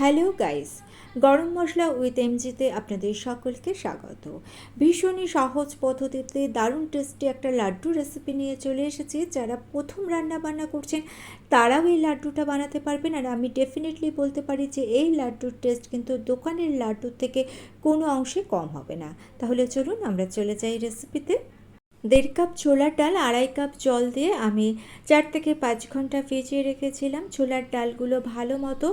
Hello guys, গরম মশলা with এমজিতে আপনাদের সকলকে স্বাগত। ভীষণই সহজ পদ্ধতিতে দারুণ টেস্টি একটা লাড্ডু রেসিপি নিয়ে চলে এসেছি। যারা প্রথম রান্না বান্না করছেন তারাও এই লাড্ডুটা বানাতে পারবেন। আর আমি ডেফিনেটলি বলতে পারি যে এই লাড্ডুর টেস্ট কিন্তু দোকানের লাড্ডুর থেকে কোনো অংশে কম হবে না। তাহলে চলুন আমরা চলে যাই রেসিপিতে। 1.5 কাপ ছোলার ডাল 2.5 কাপ জল দিয়ে আমি 4 থেকে 5 ঘন্টা ভিজিয়ে রেখেছিলাম। ছোলার ডালগুলো ভালো মতো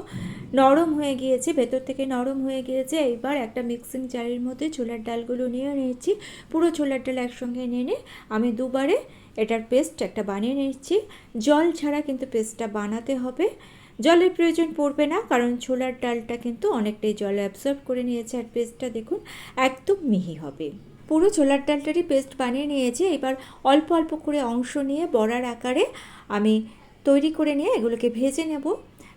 নরম হয়ে গিয়েছে, ভেতর থেকে নরম হয়ে গিয়েছে। এইবার একটা মিক্সিং জারের মধ্যে ছোলার ডালগুলো নিয়ে নিয়েছি। পুরো ছোলার ডাল একসঙ্গে নিয়ে আমি দুবারে এটার পেস্ট একটা বানিয়ে নিচ্ছি। জল ছাড়া কিন্তু পেস্টটা বানাতে হবে, জলের প্রয়োজন পড়বে না, কারণ ছোলার ডালটা কিন্তু অনেকটাই জল অ্যাবসর্ব করে নিয়েছে। আর পেস্টটা দেখুন একদম মিহি হবে। পুরো ছোলার ডালটারই পেস্ট বানিয়ে নিয়েছি। এবার অল্প অল্প করে অংশ নিয়ে বড়ার আকারে আমি তৈরি করে নিয়ে এগুলোকে ভেজে নেব।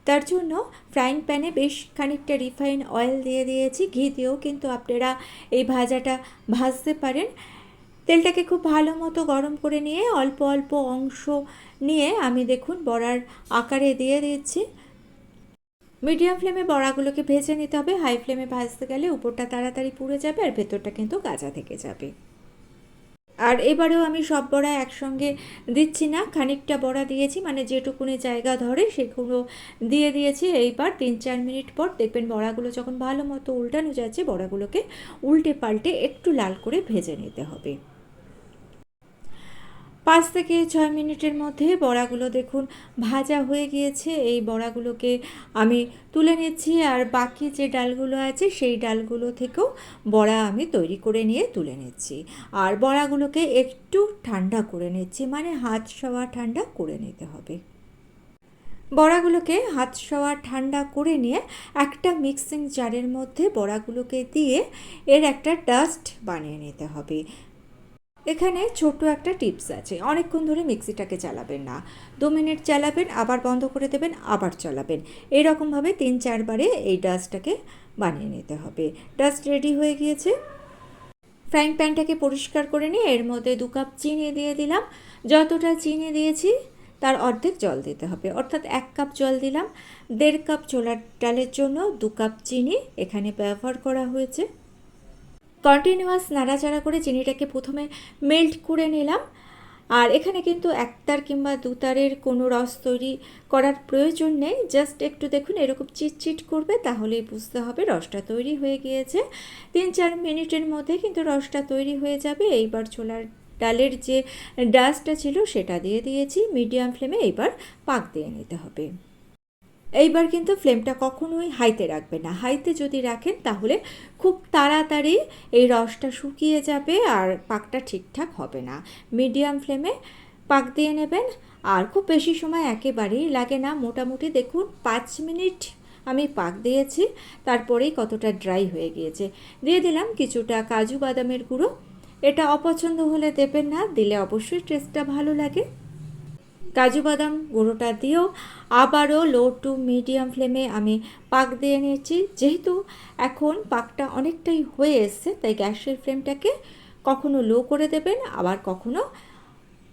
তার জন্য ফ্রাইং প্যানে বেশ খানিকটা রিফাইন অয়েল দিয়ে দিয়েছি। ঘি দিয়েও কিন্তু আপনারা এই ভাজাটা ভাজতে পারেন। তেলটাকে খুব ভালো মতো গরম করে নিয়ে অল্প অল্প অংশ নিয়ে আমি দেখুন বড়ার আকারে দিয়ে দিচ্ছি। মিডিয়াম ফ্লেমে বড়াগুলোকে ভেজে নিতে হবে। হাই ফ্লেমে ভাজতে গেলে উপরটা তাড়াতাড়ি পুড়ে যাবে আর ভেতরটা কিন্তু কাঁচা থেকে যাবে। আর এবারেও আমি সব বড়া একসঙ্গে দিচ্ছি না, খানিকটা বড়া দিয়েছি, মানে যেটুকুনি জায়গা ধরে সেগুলো দিয়ে দিয়েছি। এইবার 3-4 মিনিট পর দেখবেন বড়াগুলো যখন ভালো মতো উল্টানো যাচ্ছে, বড়াগুলোকে উল্টে পাল্টে একটু লাল করে ভেজে নিতে হবে। 5 থেকে 6 মিনিটের মধ্যে বড়াগুলো দেখুন ভাজা হয়ে গিয়েছে। এই বড়াগুলোকে আমি তুলে নিচ্ছি। আর বাকি যে ডালগুলো আছে সেই ডালগুলো থেকেও বড়া আমি তৈরি করে নিয়ে তুলে নিচ্ছি। আর বড়াগুলোকে একটু ঠান্ডা করে নিচ্ছি, মানে হাত সওয়া ঠান্ডা করে নিতে হবে। বড়াগুলোকে হাত সওয়া ঠান্ডা করে নিয়ে একটা মিক্সিং জারের মধ্যে বড়াগুলোকে দিয়ে এর একটা ডাস্ট বানিয়ে নিতে হবে। এখানে ছোট্ট একটা টিপস আছে, অনেকক্ষণ ধরে মিক্সিটাকে চালাবেন না, 2 মিনিট চালাবেন, আবার বন্ধ করে দেবেন, আবার চালাবেন। এইরকমভাবে 3-4 বারে এই ডাস্টটাকে বানিয়ে নিতে হবে। ডাস্ট রেডি হয়ে গিয়েছে। ফ্রাইং প্যানটাকে পরিষ্কার করে নিয়ে এর মধ্যে 2 কাপ চিনি দিয়ে দিলাম। যতটা চিনি দিয়েছি তার অর্ধেক জল দিতে হবে, অর্থাৎ 1 কাপ জল দিলাম। 1.5 কাপ ছোলার ডালের জন্য 2 কাপ চিনি এখানে ব্যবহার করা হয়েছে। কন্টিনিউয়াস নাড়াচাড়া করে চিনিটাকে প্রথমে মেল্ট করে নিলাম। আর এখানে কিন্তু একতার কিংবা দুতারের কোনো রস তৈরি করার প্রয়োজন নেই। জাস্ট একটু দেখুন এরকম চিটচিট করবে, তাহলেই বুঝতে হবে রসটা তৈরি হয়ে গিয়েছে। 3-4 মিনিটের মধ্যে কিন্তু রসটা তৈরি হয়ে যাবে। এইবার ছোলার ডালের যে ডাস্টটা ছিল সেটা দিয়ে দিয়েছি। মিডিয়াম ফ্লেমে এইবার পাক দিয়ে নিতে হবে। এইবার কিন্তু ফ্লেমটা কখনোই হাইতে রাখবেন না। হাইতে যদি রাখেন তাহলে খুব তাড়াতাড়ি এই রসটা শুকিয়ে যাবে আর পাকটা ঠিকঠাক হবে না। মিডিয়াম ফ্লেমে পাক দিয়ে নেবেন। আর খুব বেশি সময় একেবারেই লাগে না, মোটামুটি দেখুন 5 মিনিট আমি পাক দিয়েছি, তারপরেই কতটা ড্রাই হয়ে গিয়েছে। দিয়ে দিলাম কিছুটা কাজু বাদামের গুঁড়ো। এটা অপছন্দ হলে দেবেন না, দিলে অবশ্যই টেস্টটা ভালো লাগে। কাজু বাদাম গুঁড়োটা দিয়েও আবারও লো টু মিডিয়াম ফ্লেমে আমি পাক দিয়ে নিয়েছি। যেহেতু এখন পাকটা অনেকটাই হয়ে এসছে, তাই গ্যাসের ফ্লেমটাকে কখনো লো করে দেবেন, আবার কখনো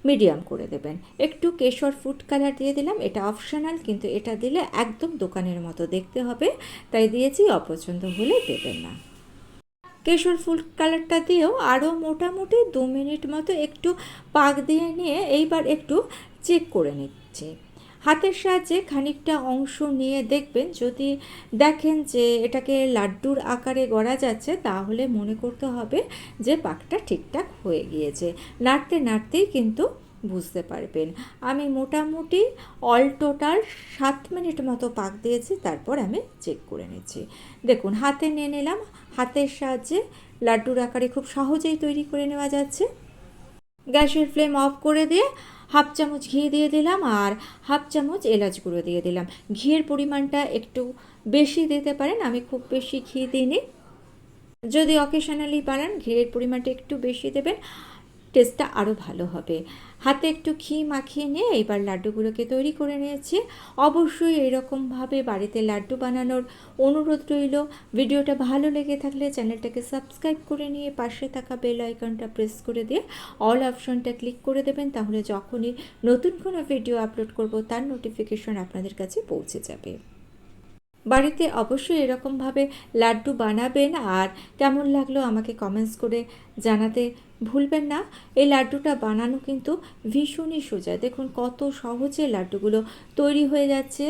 মিডিয়াম করে দেবেন। একটু কেশর ফুড কালার দিয়ে দিলাম, এটা অপশনাল, কিন্তু এটা দিলে একদম দোকানের মতো দেখতে হবে, তাই দিয়েছি। অপছন্দ হলে দেবেন না। কেশর ফুড কালারটা দিয়েও আরও মোটামুটি 2 মিনিট মতো একটু পাক দিয়ে নিয়ে এইবার একটু চেক করে নিচ্ছি। হাতের সাহায্যে খানিকটা অংশ নিয়ে দেখবেন, যদি দেখেন যে এটাকে লাড্ডুর আকারে গড়া যাচ্ছে, তাহলে মনে করতে হবে যে পাকটা ঠিকঠাক হয়ে গিয়েছে। নাড়তে নাড়তেই কিন্তু বুঝতে পারবেন। আমি মোটামুটি অল টোটাল 7 মিনিট মতো পাক দিয়েছি, তারপর আমি চেক করে নিচ্ছি। দেখুন হাতে নিয়ে নিলাম। হাতের সাহায্যে লাড্ডুর আকারে খুব সহজেই তৈরি করে নেওয়া যাচ্ছে। গ্যাসের ফ্লেম অফ করে দিয়ে 1/2 চামচ ঘি দিয়ে দিলাম আর 1/2 চামচ এলাচ গুঁড়ো দিয়ে দিলাম। ঘিয়ের পরিমাণটা একটু বেশি দিতে পারেন, আমি খুব বেশি ঘি দিইনি। যদি অকেশনালি বানান ঘিয়ের পরিমাণটা একটু বেশি দেবেন, টেস্টটা আরও ভালো হবে। হাতে একটু ঘি মাখিয়ে নিয়ে এবার লাড্ডুগুলোকে তৈরি করে নিয়েছি। অবশ্যই এরকমভাবে বাড়িতে লাড্ডু বানানোর অনুরোধ রইল। ভিডিওটা ভালো লেগে থাকলে চ্যানেলটাকে সাবস্ক্রাইব করে নিয়ে পাশে থাকা বেল আইকনটা প্রেস করে দিয়ে অল অপশনটা ক্লিক করে দেবেন, তাহলে যখনই নতুন কোনো ভিডিও আপলোড করব তার নোটিফিকেশন আপনাদের কাছে পৌঁছে যাবে। বাড়িতে অবশ্যই এরকমভাবে লাড্ডু বানাবেন, আর কেমন লাগলো আমাকে কমেন্টস করে জানাতে ভুলবেন না। এই লাড্ডুটা বানানো কিন্তু ভীষণই সোজা, দেখুন কত সহজে লাড্ডুগুলো তৈরি হয়ে যাচ্ছে।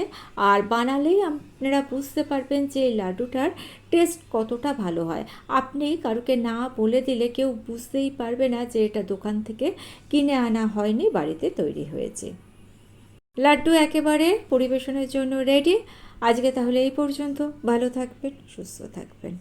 আর বানালেই আপনারা বুঝতে পারবেন যে এই লাড্ডুটার টেস্ট কতটা ভালো হয়। আপনি কারুকে না বলে দিলে কেউ বুঝতেই পারবে না যে এটা দোকান থেকে কিনে আনা হয়নি, বাড়িতে তৈরি হয়েছে। লাড্ডু একেবারে পরিবেশনের জন্য রেডি। আজকে তাহলে এই পর্যন্ত। ভালো থাকবেন, সুস্থ থাকবেন।